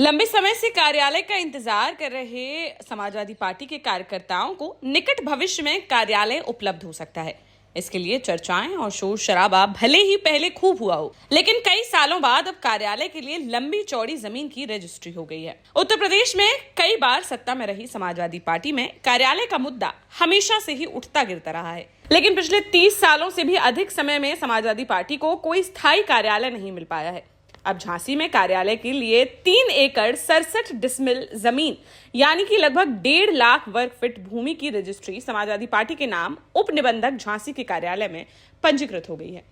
लंबे समय से कार्यालय का इंतजार कर रहे समाजवादी पार्टी के कार्यकर्ताओं को निकट भविष्य में कार्यालय उपलब्ध हो सकता है। इसके लिए चर्चाएं और शोर शराबा भले ही पहले खूब हुआ हो, लेकिन कई सालों बाद अब कार्यालय के लिए लंबी चौड़ी जमीन की रजिस्ट्री हो गई है। उत्तर प्रदेश में कई बार सत्ता में रही समाजवादी पार्टी में कार्यालय का मुद्दा हमेशा से ही उठता गिरता रहा है, लेकिन पिछले 30 सालों से भी अधिक समय में समाजवादी पार्टी को कोई स्थायी कार्यालय नहीं मिल पाया है। अब झांसी में कार्यालय के लिए 3 एकड़ 67 डिसमिल जमीन यानी कि लगभग 1.5 लाख वर्ग फीट भूमि की रजिस्ट्री समाजवादी पार्टी के नाम उप निबंधक झांसी के कार्यालय में पंजीकृत हो गई है।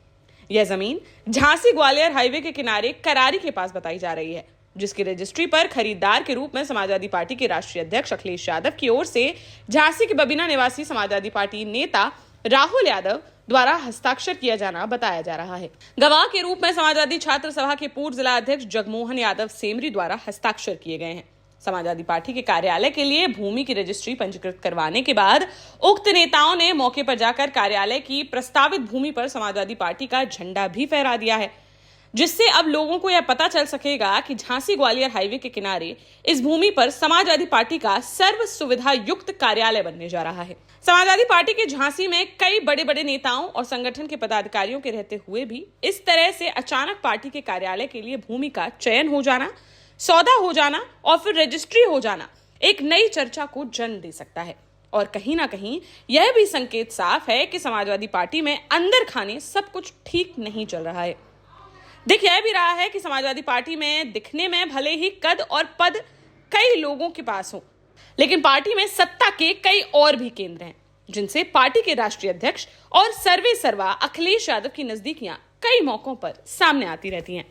यह जमीन झांसी ग्वालियर हाईवे के किनारे करारी के पास बताई जा रही है, जिसकी रजिस्ट्री पर खरीदार के रूप में समाजवादी पार्टी के राष्ट्रीय अध्यक्ष अखिलेश यादव की ओर से झांसी के बबीना निवासी समाजवादी पार्टी नेता राहुल यादव द्वारा हस्ताक्षर किया जाना बताया जा रहा है। गवाह के रूप में समाजवादी छात्र सभा के पूर्व जिला अध्यक्ष जगमोहन यादव सेमरी द्वारा हस्ताक्षर किए गए हैं। समाजवादी पार्टी के कार्यालय के लिए भूमि की रजिस्ट्री पंजीकृत करवाने के बाद उक्त नेताओं ने मौके पर जाकर कार्यालय की प्रस्तावित भूमि पर समाजवादी पार्टी का झंडा भी फहरा दिया है, जिससे अब लोगों को यह पता चल सकेगा कि झांसी ग्वालियर हाईवे के किनारे इस भूमि पर समाजवादी पार्टी का सर्व सुविधा युक्त कार्यालय बनने जा रहा है। समाजवादी पार्टी के झांसी में कई बड़े बड़े नेताओं और संगठन के पदाधिकारियों के रहते हुए भी इस तरह से अचानक पार्टी के कार्यालय के लिए भूमि का चयन हो जाना, सौदा हो जाना और फिर रजिस्ट्री हो जाना एक नई चर्चा को जन्म दे सकता है। और कहीं ना कहीं यह भी संकेत साफ है कि समाजवादी पार्टी में अंदर खाने सब कुछ ठीक नहीं चल रहा है। दिख यह भी रहा है कि समाजवादी पार्टी में दिखने में भले ही कद और पद कई लोगों के पास हो, लेकिन पार्टी में सत्ता के कई और भी केंद्र हैं, जिनसे पार्टी के राष्ट्रीय अध्यक्ष और सर्वे सर्वा अखिलेश यादव की नजदीकियां कई मौकों पर सामने आती रहती हैं।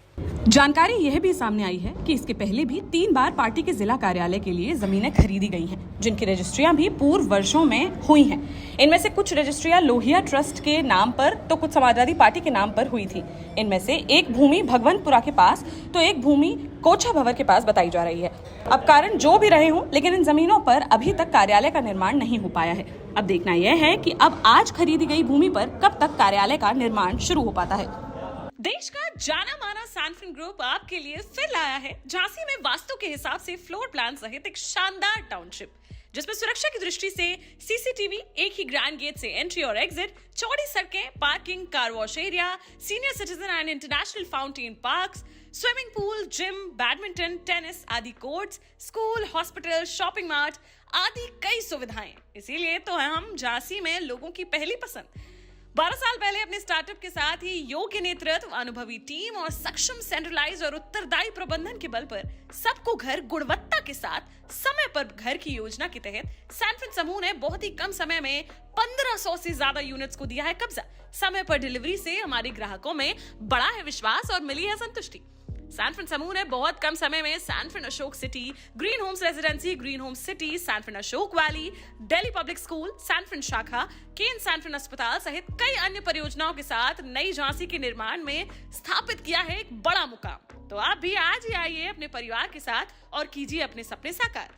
जानकारी यह भी सामने आई है कि इसके पहले भी 3 बार पार्टी के जिला कार्यालय के लिए जमीनें खरीदी गई हैं, जिनकी रजिस्ट्रियां भी पूर्व वर्षों में हुई हैं। इनमें से कुछ रजिस्ट्रियां लोहिया ट्रस्ट के नाम पर तो कुछ समाजवादी पार्टी के नाम पर हुई थी। इनमें से एक भूमि भगवंतपुरा के पास तो एक भूमि कोछा भवर के पास बताई जा रही है। अब कारण जो भी रहे हों, लेकिन इन जमीनों पर अभी तक कार्यालय का निर्माण नहीं हो पाया है। अब देखना यह है कि अब आज खरीदी गई भूमि पर कब तक कार्यालय का निर्माण शुरू हो पाता है। देश का जाना माना सैनफिन ग्रुप आपके लिए फिर लाया है झांसी में वास्तु के हिसाब से फ्लोर प्लान सहित एक शानदार टाउनशिप, जिसमें सुरक्षा की दृष्टि से सीसीटीवी, एक ही ग्रैंड गेट से एंट्री और एग्जिट, चौड़ी सड़कें, parking, car wash area, senior citizen and international fountain parks, swimming pool, gym, badminton, tennis आदि courts, school, hospital, shopping mart आदि कई सुविधाएं। इसीलिए तो हम झांसी में लोगों की पहली पसंद। 12 साल पहले अपने स्टार्टअप के साथ ही योग्य नेतृत्व, अनुभवी टीम और सक्षम सेंट्रलाइज और उत्तरदायी प्रबंधन के बल पर सबको घर गुणवत्ता के साथ समय पर घर की योजना के तहत सैनफिन समूह ने बहुत ही कम समय में 1500 से ज्यादा यूनिट्स को दिया है कब्जा। समय पर डिलीवरी से हमारे ग्राहकों में बड़ा है विश्वास और मिली है संतुष्टि। सैनफिन समूह ने बहुत कम समय में Sanfin Ashok city, green homes residency, green homes city, Sanfin Ashok valley, Delhi public school, Sanfin शाखा, केन सैनफिन अस्पताल सहित कई अन्य परियोजनाओं के साथ नई झांसी के निर्माण में स्थापित किया है एक बड़ा मुकाम। तो आप भी आज ही आइए अपने परिवार के साथ और कीजिए अपने सपने साकार।